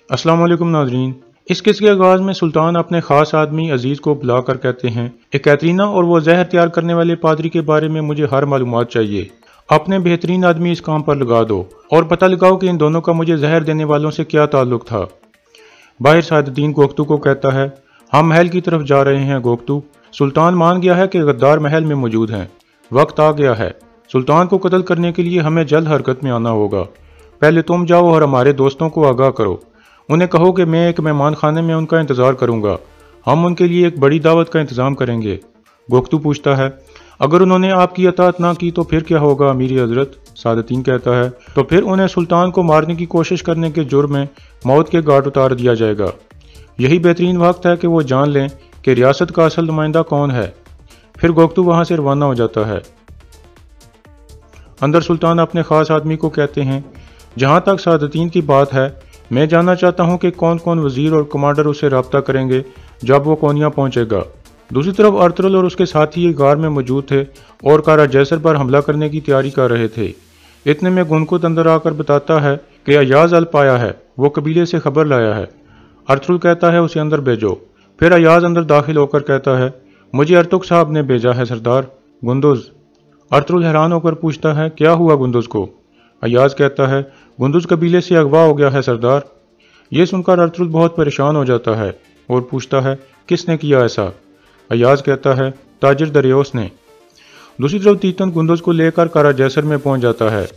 अस्सलाम वालेकुम नाजरीन। इस किस्से के आगाज़ में सुल्तान अपने ख़ास आदमी अजीज़ को बुला कर कहते हैं कि कैटरीना और वो जहर तैयार करने वाले पादरी के बारे में मुझे हर मालूमात चाहिए। अपने बेहतरीन आदमी इस काम पर लगा दो और पता लगाओ कि इन दोनों का मुझे जहर देने वालों से क्या ताल्लुक था। बाहर सादुद्दीन गोख्तू को कहता है, हम महल की तरफ जा रहे हैं गोख्तू। सुल्तान मान गया है कि गद्दार महल में मौजूद हैं। वक्त आ गया है। सुल्तान को कत्ल करने के लिए हमें जल्द हरकत में आना होगा। पहले तुम जाओ और हमारे दोस्तों को आगाह करो। उन्हें कहो कि मैं एक मेहमान खाने में उनका इंतज़ार करूंगा। हम उनके लिए एक बड़ी दावत का इंतज़ाम करेंगे। गोख्तू पूछता है, अगर उन्होंने आपकी अतात ना की तो फिर क्या होगा अमीर हजरत? सादुद्दीन कहता है, तो फिर उन्हें सुल्तान को मारने की कोशिश करने के जुर्म में मौत के घाट उतार दिया जाएगा। यही बेहतरीन वक्त है कि वो जान लें कि रियासत का असल नुमाइंदा कौन है। फिर गोख्तू वहां से रवाना हो जाता है। अंदर सुल्तान अपने खास आदमी को कहते हैं, जहां तक सादुद्दीन की बात है, मैं जानना चाहता हूं कि कौन कौन वजीर और कमांडर उससे रब्ता करेंगे जब वो कोनिया पहुंचेगा। दूसरी तरफ अर्तुगरुल और उसके साथी गार में मौजूद थे और कारा जैसर पर हमला करने की तैयारी कर रहे थे। इतने में गुनकुत अंदर आकर बताता है कि अयाज अल पाया है, वो कबीले से खबर लाया है। अर्तुगरुल कहता है, उसे अंदर भेजो। फिर अयाज अंदर दाखिल होकर कहता है, मुझे अर्तुग साहब ने भेजा है सरदार। गुंदुज। अर्तुगरुल हैरान होकर पूछता है, क्या हुआ गुंदुज को? अयाज कहता है, गुंदुज कबीले से अगवा हो गया है सरदार। ये सुनकर अर्तुगरुल बहुत परेशान हो जाता है और पूछता है, किसने किया ऐसा? अयाज कहता है, ताजिर दरियोस ने। दूसरी तरफ तीतन गुंदुज को लेकर कारा जैसर में पहुंच जाता है।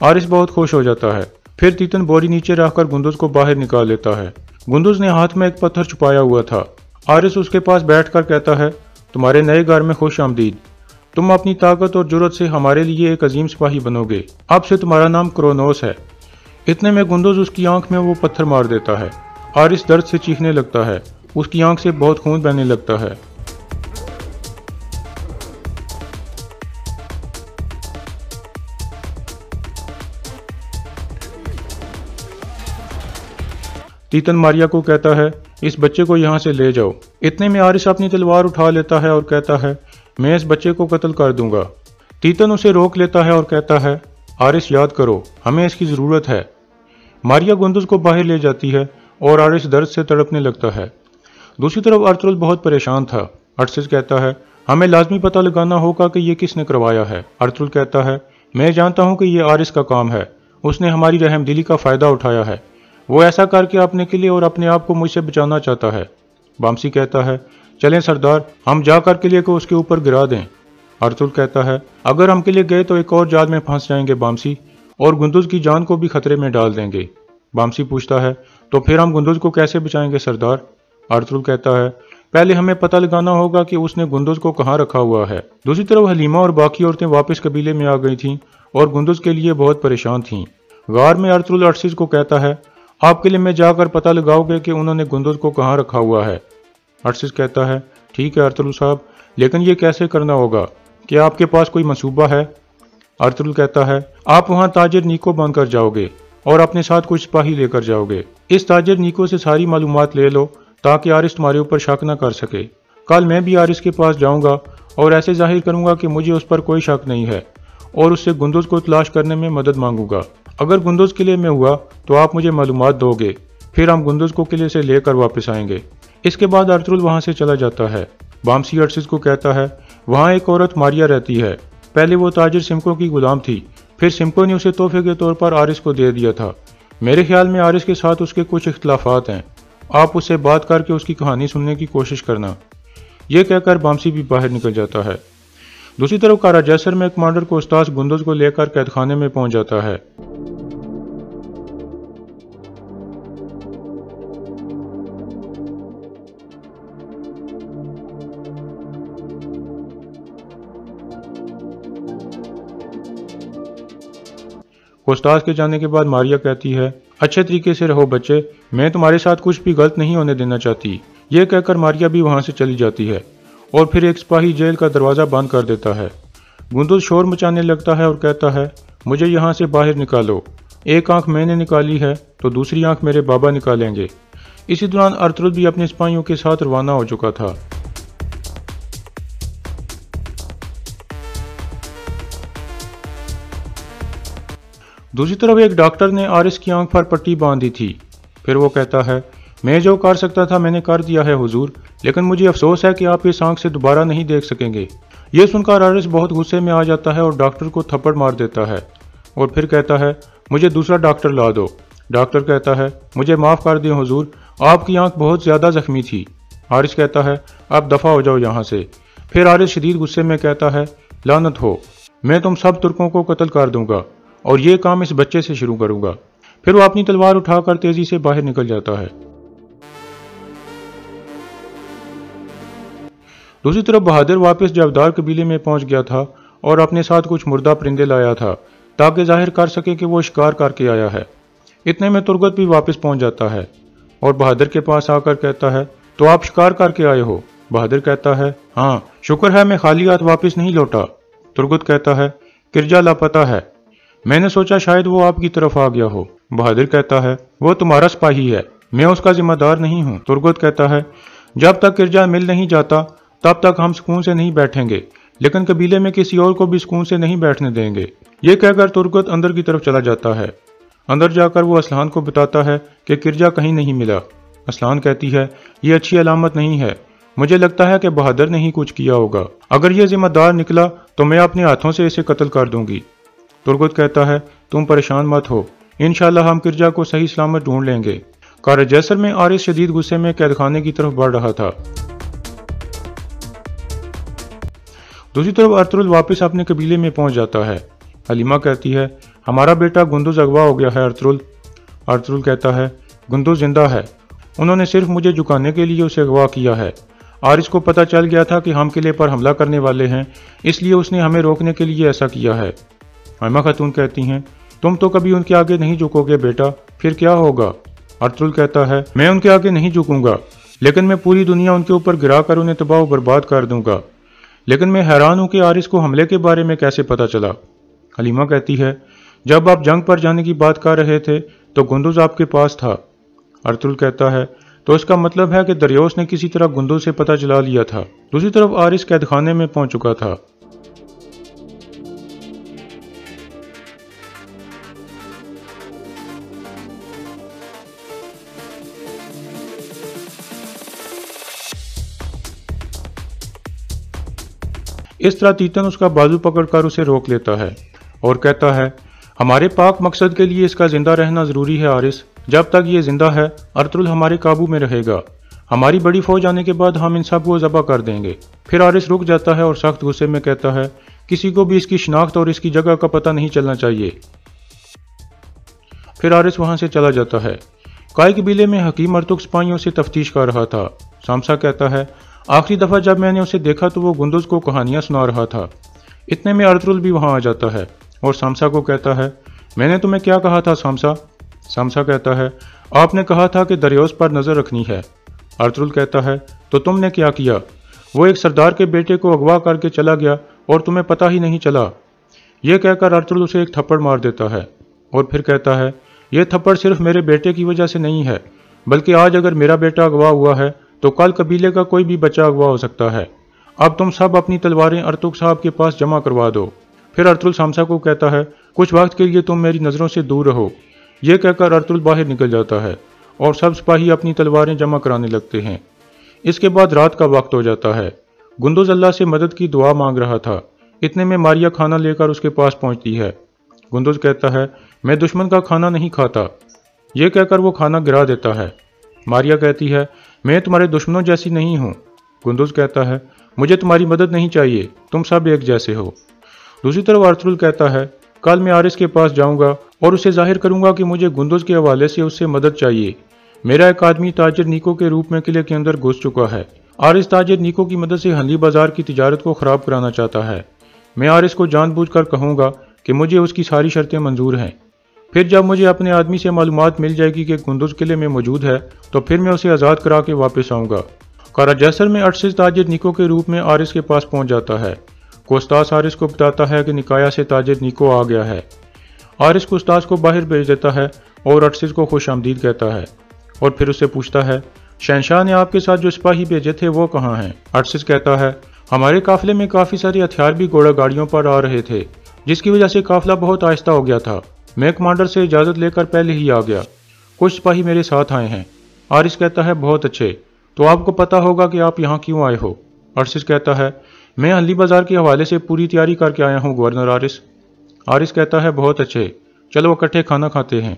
आरिस बहुत खुश हो जाता है। फिर तीतन बोरी नीचे रखकर गुंदुज को बाहर निकाल लेता है। गुंदुज ने हाथ में एक पत्थर छुपाया हुआ था। आरिस उसके पास बैठकर कहता है, तुम्हारे नए घर में खुश आमदीद। तुम अपनी ताकत और जुर्रत से हमारे लिए एक अजीम सिपाही बनोगे। अब से तुम्हारा नाम क्रोनोस है। इतने में गुंदुज उसकी आंख में वो पत्थर मार देता है। आरिस दर्द से चीखने लगता है। उसकी आंख से बहुत खून बहने लगता है। तीतन मारिया को कहता है, इस बच्चे को यहाँ से ले जाओ। इतने में आरिस अपनी तलवार उठा लेता है और कहता है, मैं इस बच्चे को कत्ल कर दूंगा। तीतन उसे रोक लेता है और कहता है, आरिस याद करो, हमें इसकी ज़रूरत है। मारिया गुंदुज को बाहर ले जाती है और आरिस दर्द से तड़पने लगता है। दूसरी तरफ अर्तुगरुल बहुत परेशान था। अर्सिस कहता है, हमें लाजमी पता लगाना होगा कि ये किसने करवाया है। अर्तुगरुल कहता है, मैं जानता हूँ कि ये आरिस का काम है। उसने हमारी रहमदिली का फ़ायदा उठाया है। वो ऐसा करके अपने किले और अपने आप को मुझसे बचाना चाहता है। बामसी कहता है, चलें सरदार, हम जाकर किले को उसके ऊपर गिरा दें। अर्तुगरुल कहता है, अगर हम किले गए तो एक और जाल में फंस जाएंगे बामसी, और गुंदुज की जान को भी खतरे में डाल देंगे। बामसी पूछता है, तो फिर हम गुंदुज को कैसे बचाएंगे सरदार? अर्तुगरुल कहता है, पहले हमें पता लगाना होगा कि उसने गुंदुज को कहाँ रखा हुआ है। दूसरी तरफ हलीमा और बाकी औरतें वापस कबीले में आ गई थीं और गुंदुज के लिए बहुत परेशान थीं। गार में अर्तुगरुल अर्सिस को कहता है, आप किले में जाकर पता लगाओगे कि उन्होंने गुंदुज को कहाँ रखा हुआ है। अर्सिस कहता है, ठीक है अर्तुगरुल साहब, लेकिन ये कैसे करना होगा? क्या आपके पास कोई मंसूबा है? अर्तुगरुल कहता है, आप वहाँ ताजिर नीको बनकर जाओगे और अपने साथ कुछ सिपाही लेकर जाओगे। इस ताजिर नीको से सारी मालूमात ले लो ताकि आरिस तुम्हारे ऊपर शक न कर सके। कल मैं भी आरिस के पास जाऊंगा और ऐसे जाहिर करूंगा कि मुझे उस पर कोई शक नहीं है और उससे गुंदुज को तलाश करने में मदद मांगूंगा। अगर गुंदुज किले में हुआ तो आप मुझे मालूमात दोगे। फिर हम गुंदुज को किले से लेकर वापस आएंगे। इसके बाद अर्तुगरुल वहां से चला जाता है। बामसी अर्सिस को कहता है, वहाँ एक औरत मारिया रहती है। पहले वो ताजिर सिमको की गुलाम थी, फिर सिमको ने उसे तोहफे के तौर पर आरिस को दे दिया था। मेरे ख्याल में आरिस के साथ उसके कुछ इख्तलाफात हैं। आप उससे बात करके उसकी कहानी सुनने की कोशिश करना। यह कहकर बामसी भी बाहर निकल जाता है। दूसरी तरफ कारा जैसर में कमांडर को उस्ताद गुंदुज को लेकर कैदखाने में पहुंच जाता है। कोस्टास के जाने के बाद मारिया कहती है, अच्छे तरीके से रहो बच्चे, मैं तुम्हारे साथ कुछ भी गलत नहीं होने देना चाहती। यह कहकर मारिया भी वहां से चली जाती है और फिर एक सिपाही जेल का दरवाज़ा बंद कर देता है। गुंदुज शोर मचाने लगता है और कहता है, मुझे यहाँ से बाहर निकालो। एक आंख मैंने निकाली है तो दूसरी आंख मेरे बाबा निकालेंगे। इसी दौरान अर्तुगरुल भी अपने सिपाहियों के साथ रवाना हो चुका था। दूसरी तरफ एक डॉक्टर ने आरिस की आंख पर पट्टी बांधी थी। پھر وہ کہتا ہے میں جو کر سکتا تھا میں نے کر دیا ہے حضور، لیکن مجھے افسوس ہے کہ آپ اس آنکھ سے دوبارہ نہیں دیکھ سکیں گے۔ یہ سن کر حارث بہت غصے میں آ جاتا ہے اور ڈاکٹر کو تھپڑ مار دیتا ہے اور پھر کہتا ہے مجھے دوسرا ڈاکٹر لا دو۔ ڈاکٹر کہتا ہے مجھے معاف کر دیں حضور، آپ کی آنکھ بہت زیادہ زخمی تھی۔ حارث کہتا ہے اب دفع ہو جاؤ یہاں سے۔ پھر حارث شدید غصے میں کہتا ہے لعنت ہو، میں تم سب ترکوں کو قتل کر دوں گا اور یہ کام اس بچے سے شروع کروں گا۔ پھر وہ اپنی تلوار اٹھا کر تیزی سے باہر نکل جاتا ہے۔ دوسری طرف بہادر واپس جاودار قبیلے میں پہنچ گیا تھا اور اپنے ساتھ کچھ مردہ پرندے لایا تھا تاکہ ظاہر کر سکے کہ وہ شکار کر کے آیا ہے۔ اتنے میں ترگت بھی واپس پہنچ جاتا ہے اور بہادر کے پاس آ کر کہتا ہے تو آپ شکار کر کے آئے ہو؟ بہادر کہتا ہے ہاں، شکر ہے میں خالی ہاتھ واپس نہیں لوٹا۔ ترگت کہتا ہے کرجا لاپتہ ہے، میں نے سوچا شاید وہ آپ کی طرف آ گیا ہو۔ بہادر کہتا ہے وہ تمہارا سپاہی ہے، میں اس کا ذمہ دار نہیں ہوں۔ ترگت کہتا ہے جب تک کرجا مل نہیں جاتا تب تک ہم سکون سے نہیں بیٹھیں گے، لیکن قبیلے میں کسی اور کو بھی سکون سے نہیں بیٹھنے دیں گے۔ یہ کہہ کر ترگت اندر کی طرف چلا جاتا ہے۔ اندر جا کر وہ اسلحان کو بتاتا ہے کہ کرجا کہیں نہیں ملا۔ اسلحان کہتی ہے یہ اچھی علامت نہیں ہے، مجھے لگتا ہے کہ بہادر نے ہی کچھ کیا ہوگا، اگر یہ ذمہ دار نکلا تو میں اپنے ہاتھوں سے اسے قتل کر دوں گی۔ ترگت کہتا ہے تم پریشان مت ہو، انشاءاللہ ہم کرجا کو صحیح سلامت ڈھونڈ لیں گے۔ قلعہ جیسر میں حارث شدید غصے میں قید خانے کی طرف بڑھ رہا تھا۔ دوسری طرف ارطغرل واپس اپنے قبیلے میں پہنچ جاتا ہے۔ حلیمہ کہتی ہے ہمارا بیٹا گندز اغوا ہو گیا ہے ارطغرل۔ ارطغرل کہتا ہے گندز زندہ ہے، انہوں نے صرف مجھے جھکانے کے لیے اسے اغوا کیا ہے۔ حارث کو پتہ چل گیا تھا کہ ہم قلعے پر حملہ کرنے والے ہیں، اس لیے اس نے ہمیں روکنے کے لیے ایسا کیا ہے۔ حلیمہ خاتون کہتی ہیں تم تو کبھی ان کے آگے نہیں جھکو گے بیٹا، پھر کیا ہوگا؟ ارطغرل کہتا ہے میں ان کے آگے نہیں جھکوں گا، لیکن میں پوری دنیا ان کے اوپر گرا کر انہیں تباہ و برباد کر دوں گا۔ لیکن میں حیران ہوں کہ حارث کو حملے کے بارے میں کیسے پتہ چلا؟ حلیمہ کہتی ہے جب آپ جنگ پر جانے کی بات کر رہے تھے تو گندز آپ کے پاس تھا۔ ارطغرل کہتا ہے تو اس کا مطلب ہے کہ دریوس نے کسی طرح گندز سے پتہ چلا لیا تھا۔ دوسری طرف حارث قید خانے میں پہنچ چکا تھا۔ اس طرح تیتن اس کا بازو پکڑ کر اسے روک لیتا ہے اور کہتا ہے ہمارے پاک مقصد کے لیے اس کا زندہ رہنا ضروری ہے حارث، جب تک یہ زندہ ہے ارطغرل ہمارے قابو میں رہے گا، ہماری بڑی فوج آنے کے بعد ہم ان سب کو ذبح کر دیں گے۔ پھر حارث رک جاتا ہے اور سخت غصے میں کہتا ہے کسی کو بھی اس کی شناخت اور اس کی جگہ کا پتہ نہیں چلنا چاہیے۔ پھر حارث وہاں سے چلا جاتا ہے۔ قائے قبیلے میں حکیم ارتک سپاہیوں سے تفتیش کر رہا تھا۔ سامسا کہتا ہے آخری دفعہ جب میں نے اسے دیکھا تو وہ گندز کو کہانیاں سنا رہا تھا۔ اتنے میں ارطغرل بھی وہاں آ جاتا ہے اور سامسا کو کہتا ہے میں نے تمہیں کیا کہا تھا سامسا؟ سامسا کہتا ہے آپ نے کہا تھا کہ دریوس پر نظر رکھنی ہے۔ ارطغرل کہتا ہے تو تم نے کیا کیا؟ وہ ایک سردار کے بیٹے کو اغوا کر کے چلا گیا اور تمہیں پتہ ہی نہیں چلا۔ یہ کہہ کر ارطغرل اسے ایک تھپڑ مار دیتا ہے اور پھر کہتا ہے یہ تھپڑ صرف میرے بیٹے کی وجہ سے نہیں ہے، بلکہ آج اگر میرا بیٹا اغوا ہوا ہے تو کل قبیلے کا کوئی بھی بچہ اغوا ہو سکتا ہے۔ اب تم سب اپنی تلواریں ارتک صاحب کے پاس جمع کروا دو۔ پھر ارطغرل سامسا کو کہتا ہے کچھ وقت کے لیے تم میری نظروں سے دور رہو۔ یہ کہہ کر ارطغرل باہر نکل جاتا ہے اور سب سپاہی اپنی تلواریں جمع کرانے لگتے ہیں۔ اس کے بعد رات کا وقت ہو جاتا ہے۔ گندز اللہ سے مدد کی دعا مانگ رہا تھا۔ اتنے میں ماریا کھانا لے کر اس کے پاس پہنچتی ہے۔ گندز کہتا ہے میں دشمن کا کھانا نہیں کھاتا۔ یہ کہہ کر وہ کھانا گرا دیتا ہے۔ ماریا کہتی ہے میں تمہارے دشمنوں جیسی نہیں ہوں۔ گندز کہتا ہے مجھے تمہاری مدد نہیں چاہیے، تم سب ایک جیسے ہو۔ دوسری طرف ارطغرل کہتا ہے کل میں حارث کے پاس جاؤں گا اور اسے ظاہر کروں گا کہ مجھے گندز کے حوالے سے اس سے مدد چاہیے۔ میرا ایک آدمی تاجر نیکو کے روپ میں قلعے کے اندر گھس چکا ہے۔ حارث تاجر نیکو کی مدد سے ہنلی بازار کی تجارت کو خراب کرانا چاہتا ہے۔ میں حارث کو جان بوجھ کر کہوں گا کہ مجھے اس کی ساری شرطیں منظور ہیں۔ پھر جب مجھے اپنے آدمی سے معلومات مل جائے گی کہ گندز قلعے میں موجود ہے تو پھر میں اسے آزاد کرا کے واپس آؤں گا۔ قلعہ جیسر میں ارشد تاجر نیکو کے روپ میں حارث کے پاس پہنچ جاتا ہے۔ کوستاس حارث کو بتاتا ہے کہ نکایا سے تاجر نیکو آ گیا ہے۔ حارث کوستاس کو باہر بھیج دیتا ہے اور ارشد کو خوش آمدید کہتا ہے اور پھر اس سے پوچھتا ہے شہنشاہ نے آپ کے ساتھ جو سپاہی بھیجے تھے وہ کہاں ہیں؟ ارشد کہتا ہے ہمارے قافلے میں کافی سارے ہتھیار بھی گھوڑا گاڑیوں پر آ رہے تھے، جس کی وجہ سے قافلہ بہت آہستہ ہو گیا تھا۔ میں کمانڈر سے اجازت لے کر پہلے ہی آ گیا۔ कुछ सिपाही मेरे साथ आए हैं। आरिस कहता है बहुत अच्छे, तो आपको पता होगा कि आप यहाँ क्यों आए हो। अर्शिद कहता है मैं हल्दी बाजार के हवाले से पूरी तैयारी करके आया हूँ गवर्नर आरिस। आरिस कहता है बहुत अच्छे, चलो इकट्ठे खाना खाते हैं।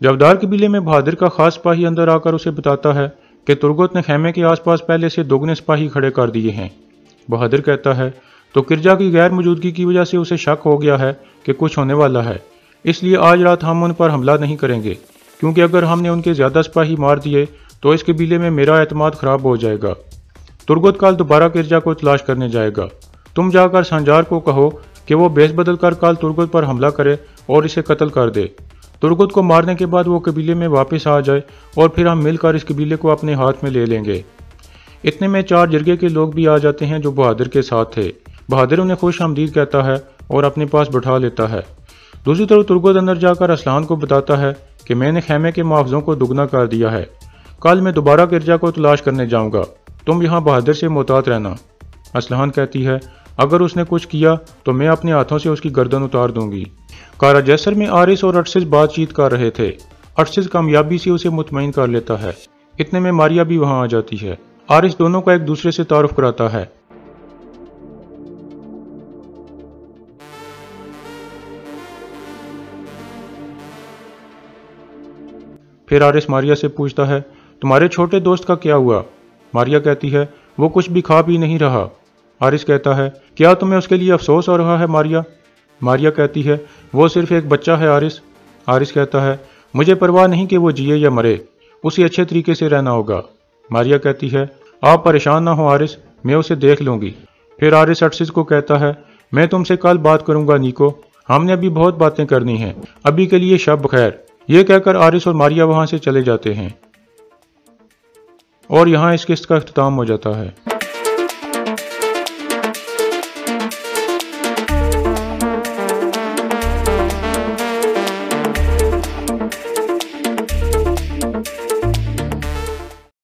जवदार कबीले में बहादुर का खास सिपाही अंदर आकर उसे बताता है कि तुर्गत ने खेमे के आसपास पहले से दोगुने सिपाही खड़े कर दिए हैं। बहादुर कहता है तो किरजा की गैर मौजूदगी की वजह से उसे शक हो गया है कि कुछ होने वाला है, इसलिए आज रात हम उन पर हमला नहीं करेंगे, क्योंकि अगर हमने उनके ज़्यादा सिपाही मार दिए तो इस कबीले में मेरा एतमाद खराब हो जाएगा। तुर्गत कल दोबारा किरजा को तलाश करने जाएगा। तुम जाकर संजार को कहो कि वो बेस बदल कर कल तुर्गत पर हमला करे और इसे कत्ल कर दे। तुर्गत को मारने के बाद वो कबीले में वापस आ जाए और फिर हम मिलकर इस कबीले को अपने हाथ में ले लेंगे। इतने में 4 जिरगे के लोग भी आ जाते हैं जो बहादुर के साथ थे। बहादुर उन्हें खुश आमदीद कहता है और अपने पास बैठा लेता है। दूसरी तरफ तुर्गत अंदर जाकर असलान को बताता है कि मैंने खेमे के मुआवजों को दुगना कर दिया है। कल मैं दोबारा किरजा को तलाश करने जाऊंगा, तुम यहाँ बहादुर से मोहतात रहना। असलान कहती है अगर उसने कुछ किया तो मैं अपने हाथों से उसकी गर्दन उतार दूंगी। कारा जैसर में आरिस और अर्शिद बातचीत कर रहे थे। अर्शिद कामयाबी से उसे मुतमईन कर लेता है। इतने में मारिया भी वहां आ जाती है। आरिस दोनों को एक दूसरे से तारुफ कराता है। फिर आरिस मारिया से पूछता है तुम्हारे छोटे दोस्त का क्या हुआ। मारिया कहती है वो कुछ भी खा पी नहीं रहा। आरिस कहता है क्या तुम्हें उसके लिए अफसोस हो रहा है मारिया। मारिया कहती है वो सिर्फ एक बच्चा है आरिस। आरिस कहता है मुझे परवाह नहीं कि वो जिए या मरे, उसे अच्छे तरीके से रहना होगा। मारिया कहती है आप परेशान ना हो आरिस, मैं उसे देख लूंगी। फिर आरिस अर्शिद को कहता है मैं तुमसे कल बात करूंगा नीको, हमने अभी बहुत बातें करनी हैं, अभी के लिए शब खैर। ये कहकर आरिस और मारिया वहां से चले जाते हैं और यहाँ इस किस्त का इख्तिताम हो जाता है।